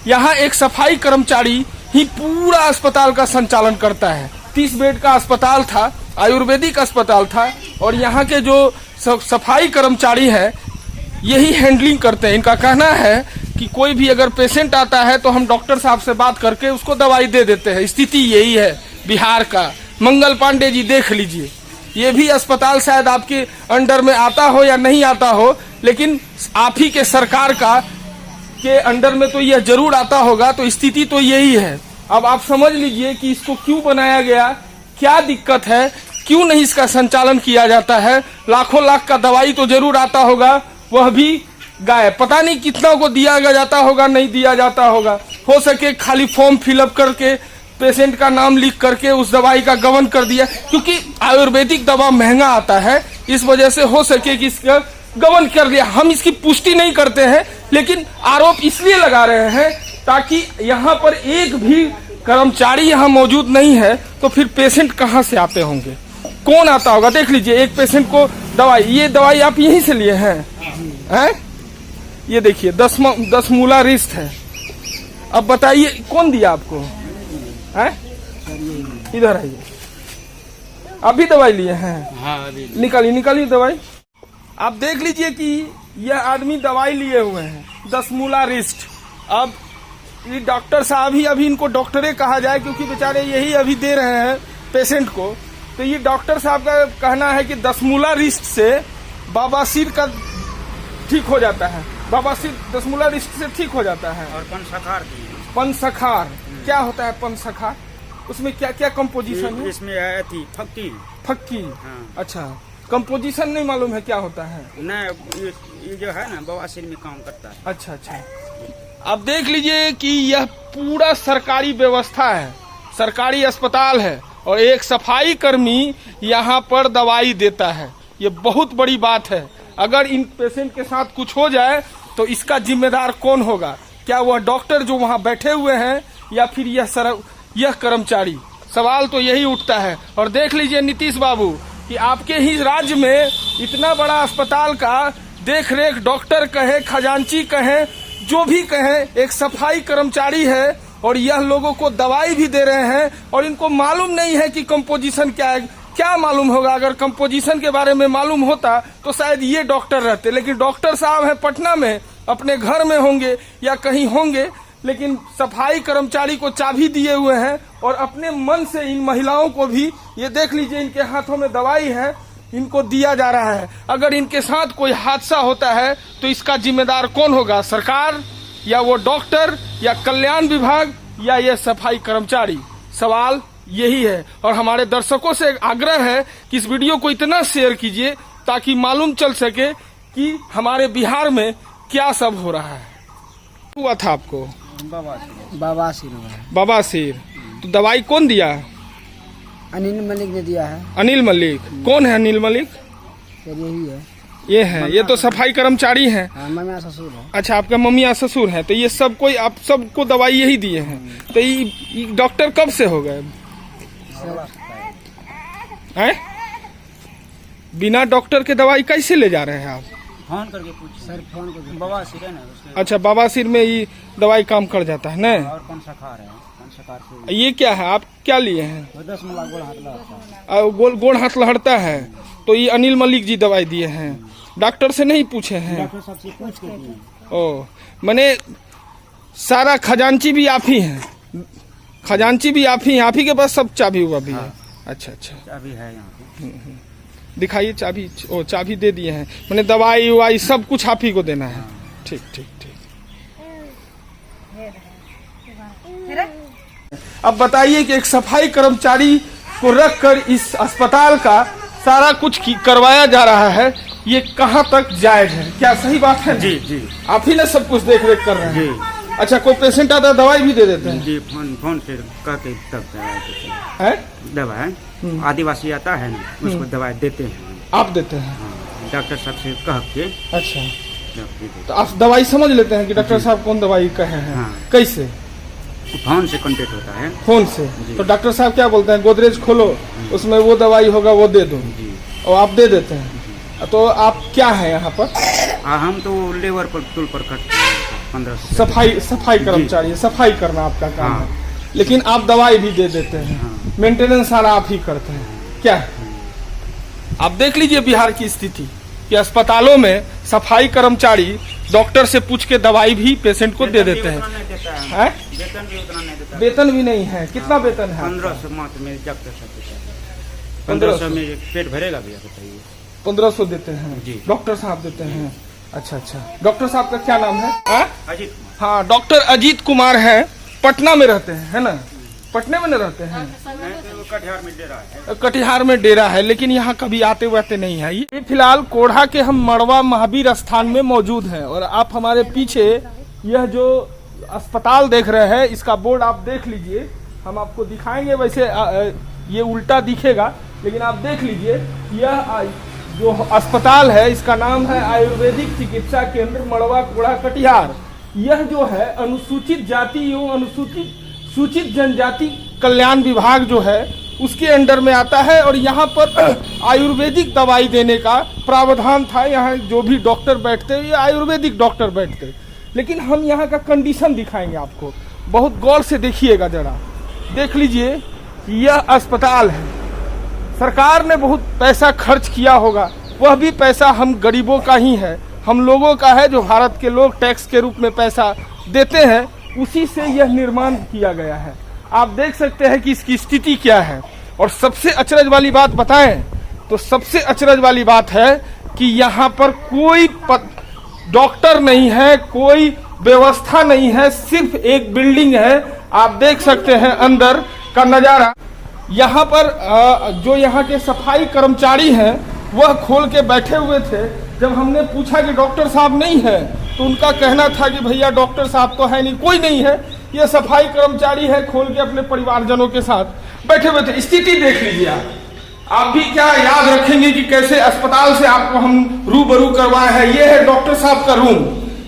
यहाँ एक सफाई कर्मचारी ही पूरा अस्पताल का संचालन करता है। 30 बेड का अस्पताल था, आयुर्वेदिक अस्पताल था, और यहाँ के जो सफाई कर्मचारी है यही हैंडलिंग करते हैं। इनका कहना है कि कोई भी अगर पेशेंट आता है तो हम डॉक्टर साहब से बात करके उसको दवाई दे देते हैं। स्थिति यही है बिहार का। मंगल पांडे जी देख लीजिए, ये भी अस्पताल शायद आपके अंडर में आता हो या नहीं आता हो, लेकिन आप ही के सरकार के अंडर में तो यह जरूर आता होगा। तो स्थिति तो यही है। अब आप समझ लीजिए कि इसको क्यों बनाया गया, क्या दिक्कत है, क्यों नहीं इसका संचालन किया जाता है। लाखों लाख का दवाई तो जरूर आता होगा, वह भी गायब। पता नहीं कितना को दिया जाता होगा, नहीं दिया जाता होगा। हो सके खाली फॉर्म फिलअप करके पेशेंट का नाम लिख करके उस दवाई का गबन कर दिया, क्योंकि आयुर्वेदिक दवा महंगा आता है, इस वजह से हो सके कि इसका गबन कर दिया। हम इसकी पुष्टि नहीं करते हैं, लेकिन आरोप इसलिए लगा रहे हैं ताकि यहाँ पर एक भी कर्मचारी यहाँ मौजूद नहीं है, तो फिर पेशेंट कहाँ से आते होंगे, कौन आता होगा। देख लीजिए, एक पेशेंट को दवाई, ये दवाई आप यहीं से लिए हैं? ये देखिए 10 मूला रिस्ट है। अब बताइए कौन दिया आपको? इधर आइए, अभी दवाई लिए हैं? हाँ, अभी। निकालिए दवाई। आप देख लीजिए कि यह आदमी दवाई लिए हुए हैं, 10 मूला रिस्ट। अब ये डॉक्टर साहब ही, अभी इनको डॉक्टरे कहा जाए क्योंकि बेचारे यही अभी दे रहे हैं पेशेंट को। तो ये डॉक्टर साहब का कहना है कि 10 मूला रिस्ट से बवासीर का ठीक हो जाता है। बवासीर 10 मूला रिस्ट से ठीक हो जाता है। और पंचसखार क्या होता है? पंचसखार, उसमें क्या क्या कंपोजिशन है? इसमें है थी फक्की। हाँ। अच्छा, कंपोजिशन नहीं मालूम है क्या होता है? नहीं, ये जो है ना बवासीर में काम करता है। अच्छा। अब देख लीजिए कि यह पूरा सरकारी व्यवस्था है, सरकारी अस्पताल है, और एक सफाई कर्मी यहाँ पर दवाई देता है। ये बहुत बड़ी बात है। अगर इन पेशेंट के साथ कुछ हो जाए तो इसका जिम्मेदार कौन होगा? क्या वह डॉक्टर जो वहाँ बैठे हुए हैं, या फिर यह कर्मचारी? सवाल तो यही उठता है। और देख लीजिए नीतीश बाबू कि आपके ही राज्य में इतना बड़ा अस्पताल का देख रेख डॉक्टर कहे, खजांची कहे, जो भी कहे, एक सफाई कर्मचारी है, और यह लोगों को दवाई भी दे रहे हैं, और इनको मालूम नहीं है कि कंपोजिशन क्या है। क्या मालूम होगा? अगर कंपोजिशन के बारे में मालूम होता तो शायद ये डॉक्टर रहते, लेकिन डॉक्टर साहब हैं पटना में, अपने घर में होंगे या कहीं होंगे, लेकिन सफाई कर्मचारी को चाबी दिए हुए हैं, और अपने मन से इन महिलाओं को भी, ये देख लीजिए इनके हाथों में दवाई है, इनको दिया जा रहा है। अगर इनके साथ कोई हादसा होता है तो इसका जिम्मेदार कौन होगा? सरकार, या वो डॉक्टर, या कल्याण विभाग, या ये सफाई कर्मचारी? सवाल यही है। और हमारे दर्शकों से आग्रह है कि इस वीडियो को इतना शेयर कीजिए ताकि मालूम चल सके कि हमारे बिहार में क्या सब हो रहा है। हुआ था आपको? बवासीर। तो दवाई कौन दिया? अनिल मलिक ने दिया है। अनिल मलिक? कौन है अनिल मलिक? यही है। ये है, ये तो सफाई कर्मचारी हैं। मम्मी ससुर है। अच्छा, आपका मम्मी या ससुर है। तो ये सब कोई, आप सबको दवाई यही दिए हैं। तो ये डॉक्टर कब से हो गए? बिना डॉक्टर के दवाई कैसे ले जा रहे हैं आप? फोन करके पूछ सर, फोन करके बवासीर है ना उसके। अच्छा, बवासीर में ये दवाई काम कर जाता है न? और पंचसखार है, पंचसखार से। ये क्या है, आप क्या लिए हैं? 10 मूला गोड़ हाथ लहरता है। गोड़ हाथ लहरता है। तो ये अनिल मलिक जी दवाई दिए हैं, डॉक्टर से नहीं पूछे हैं? डॉक्टर साहब से पूछ के दिए। ओ, मैंने सारा खजांची भी आप ही हैं? खजांची भी आप ही के पास सब चाबी हुआ भी है? अच्छा। चाबी है यहाँ पे। दिखाइए चाबी। ओ, चाबी दे दिए हैं, मैंने दवाई उवाई सब कुछ आप ही को देना है। ठीक। अब बताइए कि एक सफाई कर्मचारी को रखकर इस अस्पताल का सारा कुछ करवाया जा रहा है, ये कहाँ तक जायज है? क्या सही बात है? जी। आप ही ने सब कुछ देख रेख कर रहे हैं? अच्छा, कोई पेशेंट आता है दवाई भी दे देते हैं? जी, फोन से कह के तब है दवाई। आदिवासी आता है ना, उसको दवाई देते हैं। आप देते हैं? हाँ, डॉक्टर साहब से कह के। अच्छा, तो आप दवाई समझ लेते हैं कि डॉक्टर साहब कौन दवाई कहे हैं? हाँ। कैसे? फोन से कांटेक्ट होता है। फोन से? तो डॉक्टर साहब क्या बोलते हैं? गोदरेज खोलो, उसमें वो दवाई होगा, वो दे दो, और आप दे देते हैं। तो आप क्या है यहाँ पर? हम तो लेबर पर टूल पर करते हैं। 1500 सफाई कर्मचारी, सफाई करना आपका काम हाँ। है, लेकिन आप दवाई भी दे देते हैं, हाँ। मेंटेनेंस सारा आप ही करते हैं क्या? आप देख लीजिए बिहार की स्थिति कि अस्पतालों में सफाई कर्मचारी डॉक्टर से पूछ के दवाई भी पेशेंट को दे देते हैं। हैं? वेतन भी उतना नहीं देता है। वेतन भी नहीं है, कितना वेतन है? 1500 मात्र में डॉक्टर साहब देता है। 1500 में पेट भरेगा भैया बताइए। 1500 देते हैं जी। डॉक्टर साहब देते हैं। अच्छा अच्छा, डॉक्टर साहब का क्या नाम है? अजीत हाँ, डॉक्टर अजीत कुमार है, पटना में रहते हैं, है ना? पटने में न रहते हैं, वो कटिहार में डेरा है। कटिहार में डेरा है, लेकिन यहाँ कभी आते वाते नहीं है। ये फिलहाल कोढ़ा के हम मड़वा महावीर स्थान में मौजूद हैं और आप हमारे पीछे यह जो अस्पताल देख रहे हैं, इसका बोर्ड आप देख लीजिए, हम आपको दिखाएंगे। वैसे ये उल्टा दिखेगा, लेकिन आप देख लीजिए, यह जो अस्पताल है इसका नाम है आयुर्वेदिक चिकित्सा केंद्र मड़वा कोढ़ा कटिहार। यह जो है अनुसूचित जाति एवं सूचित जनजाति कल्याण विभाग जो है उसके अंडर में आता है और यहाँ पर आयुर्वेदिक दवाई देने का प्रावधान था। यहाँ जो भी डॉक्टर बैठते ये आयुर्वेदिक डॉक्टर बैठते, लेकिन हम यहाँ का कंडीशन दिखाएंगे आपको, बहुत गौर से देखिएगा जरा। देख लीजिए, यह अस्पताल है, सरकार ने बहुत पैसा खर्च किया होगा, वह भी पैसा हम गरीबों का ही है, हम लोगों का है, जो भारत के लोग टैक्स के रूप में पैसा देते हैं, उसी से यह निर्माण किया गया है। आप देख सकते हैं कि इसकी स्थिति क्या है। और सबसे अचरज वाली बात बताएं तो सबसे अचरज वाली बात है कि यहाँ पर कोई डॉक्टर नहीं है, कोई व्यवस्था नहीं है, सिर्फ एक बिल्डिंग है। आप देख सकते हैं अंदर का नजारा। यहाँ पर जो यहाँ के सफाई कर्मचारी हैं वह खोल के बैठे हुए थे। जब हमने पूछा कि डॉक्टर साहब नहीं है, तो उनका कहना था कि भैया डॉक्टर साहब तो है नहीं, कोई नहीं है, ये सफाई कर्मचारी है, खोल के अपने परिवारजनों के साथ बैठे हुए थे। स्थिति देख लीजिए आप भी क्या याद रखेंगे कि कैसे अस्पताल से आपको हम रूबरू करवाए हैं। ये है डॉक्टर साहब का रूम,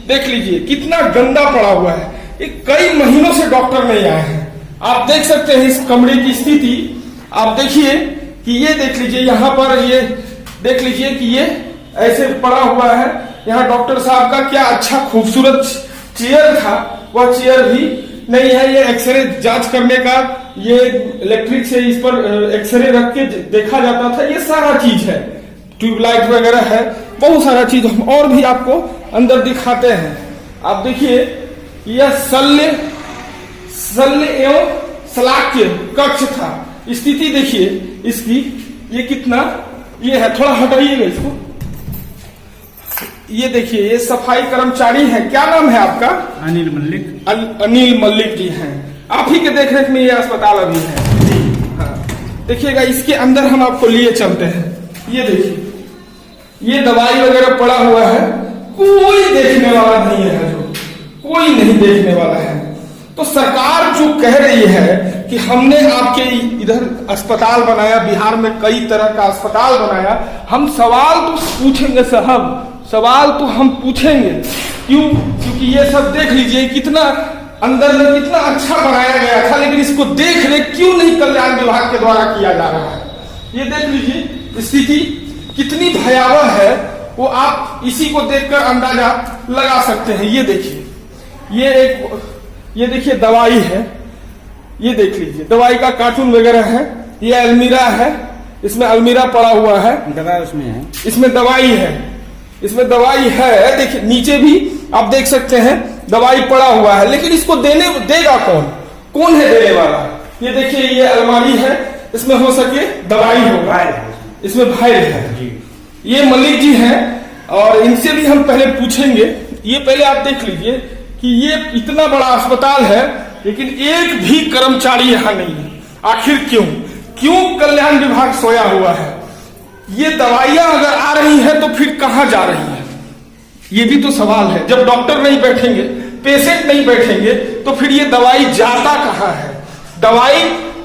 देख लीजिए कितना गंदा पड़ा हुआ है, ये कई महीनों से डॉक्टर नहीं आए हैं। आप देख सकते हैं इस कमरे की स्थिति। आप देखिए कि ये देख लीजिए, यहाँ पर ये देख लीजिए कि ये ऐसे पड़ा हुआ है। यहाँ डॉक्टर साहब का क्या अच्छा खूबसूरत चेयर था, वह चेयर भी नहीं है। ये एक्सरे जांच करने का, ये इलेक्ट्रिक से इस पर एक्सरे रख के देखा जाता था, ये सारा चीज है, ट्यूबलाइट वगैरह है, बहुत सारा चीज हम और भी आपको अंदर दिखाते हैं। आप देखिए, यह शल्य एवं शलाक्य कक्ष था। स्थिति देखिए इसकी, ये कितना ये है, थोड़ा हटाइएगा इसको। ये देखिए, ये सफाई कर्मचारी है, क्या नाम है आपका? अनिल मल्लिक। अनिल मल्लिक जी हैं, आप ही के देखरेख में ये अस्पताल अभी है। हाँ, देखिएगा इसके अंदर हम आपको लिए चलते हैं। ये देखिए, ये दवाई वगैरह पड़ा हुआ है, कोई देखने वाला नहीं है, जो कोई नहीं देखने वाला है। तो सरकार जो कह रही है कि हमने आपके इधर अस्पताल बनाया, बिहार में कई तरह का अस्पताल बनाया, हम सवाल तो पूछेंगे साहब, सवाल तो हम पूछेंगे। क्यों? क्योंकि ये सब देख लीजिए कितना अंदर में कितना अच्छा बनाया गया था, लेकिन इसको देख रेख क्यों नहीं कल्याण विभाग के द्वारा किया जा रहा है। ये देख लीजिए स्थिति कितनी भयावह है, वो आप इसी को देखकर अंदाजा लगा सकते हैं। ये देखिए, ये देखिए दवाई है, ये देख लीजिए दवाई का कार्टून वगैरह है। ये अलमीरा है, इसमें अलमीरा पड़ा हुआ है, दवाई उसमें है, इसमें दवाई है, इसमें दवाई है। देखिए नीचे भी आप देख सकते हैं दवाई पड़ा हुआ है, लेकिन इसको देगा कौन है देने वाला? ये देखिए, ये अलमारी है, इसमें हो सके दवाई होगा, इसमें फाइल है। ये मलिक जी हैं और इनसे भी हम पहले पूछेंगे। ये पहले आप देख लीजिए कि ये इतना बड़ा अस्पताल है, लेकिन एक भी कर्मचारी यहाँ नहीं है। आखिर क्यों कल्याण विभाग सोया हुआ है? ये दवाइयां अगर आ रही हैं तो फिर कहां जा रही हैं? ये भी तो सवाल है। जब डॉक्टर नहीं बैठेंगे, पेशेंट नहीं बैठेंगे, तो फिर ये दवाई जाता कहां है? दवाई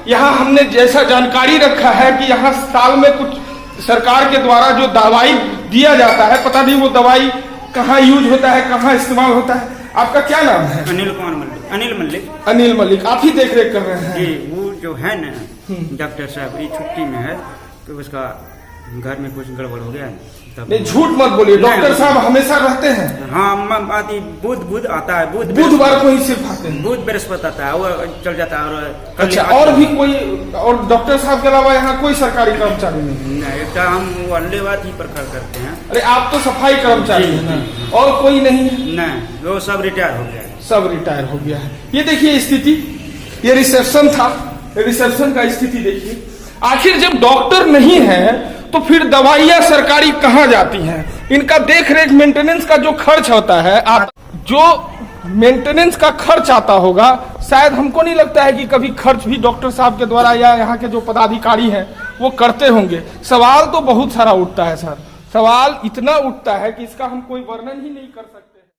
यहाँ हमने जैसा जानकारी रखा है कि यहाँ साल में कुछ सरकार के द्वारा जो दवाई दिया जाता है, पता नहीं वो दवाई कहाँ यूज होता है, कहाँ इस्तेमाल होता है। आपका क्या नाम है? अनिल कुमार मल्लिक। अनिल मल्लिक। अनिल मल्लिक, आप ही देख रेख कर रहे हैं? जी, वो जो है ना डॉक्टर साहब, ये छुट्टी में है, तो उसका घर में कुछ गड़बड़ हो गया है। नहीं झूठ मत बोलिए, डॉक्टर साहब हमेशा रहते हैं। हाँ आदि बुध आता है, बुधवार को ही सिर्फ आते हैं। बुध बृहस्पति आता है, वो चल जाता है। और कल अच्छा, और भी कोई, और डॉक्टर साहब के अलावा यहाँ कोई सरकारी कर्मचारी नहीं? नहीं, हम अल्लेवाद ही प्रकार करते हैं। अरे आप तो सफाई कर्मचारी हैं ना, और कोई नहीं है? नहीं, वो सब रिटायर हो गया है। सब रिटायर हो गया है। ये देखिए स्थिति, ये रिसेप्शन था, रिसेप्शन का स्थिति देखिए। आखिर जब डॉक्टर नहीं है तो फिर दवाइयां सरकारी कहाँ जाती हैं? इनका देख रेख मेंटेनेंस का जो खर्च होता है, जो मेंटेनेंस का खर्च आता होगा, शायद हमको नहीं लगता है कि कभी खर्च भी डॉक्टर साहब के द्वारा या यहाँ के जो पदाधिकारी हैं वो करते होंगे। सवाल तो बहुत सारा उठता है सर, सवाल इतना उठता है कि इसका हम कोई वर्णन ही नहीं कर सकते।